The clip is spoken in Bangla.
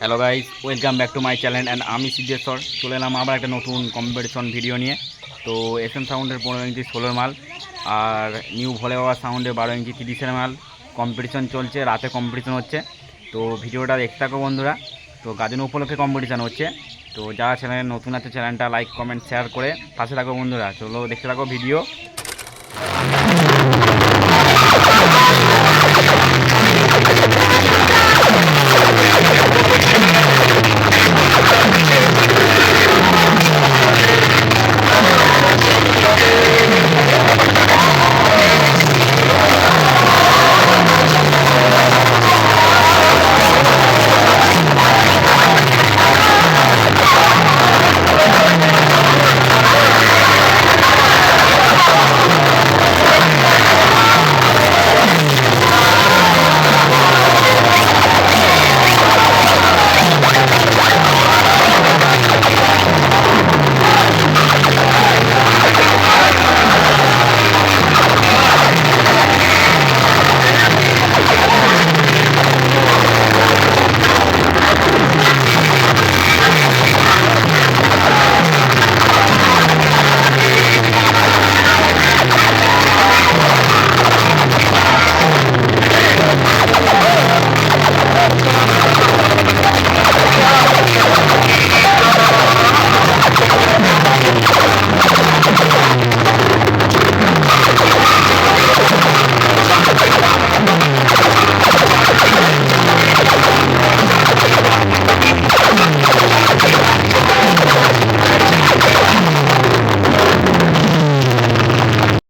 Hello guys, welcome back to my channel and আমি সিদ্ধেশ্বর চলে এলাম আবার একটা নতুন কম্পিটিশন ভিডিও নিয়ে। তো এসএম সাউন্ডের 15 ইঞ্চি 16 মাল আর নিউ ভোলে বাবা সাউন্ডের 12 ইঞ্চি 30 মাল কম্পিটিশন চলছে, রাতে কম্পিটিশন হচ্ছে। তো ভিডিওটা দেখতে থাকো বন্ধুরা। তো গাজন উপলক্ষে কম্পিটিশান হচ্ছে। তো যারা চ্যানেলে নতুন আছে চ্যানেলটা লাইক কমেন্ট শেয়ার করে পাশে থাকো বন্ধুরা। চলো দেখতে থাকো ভিডিও।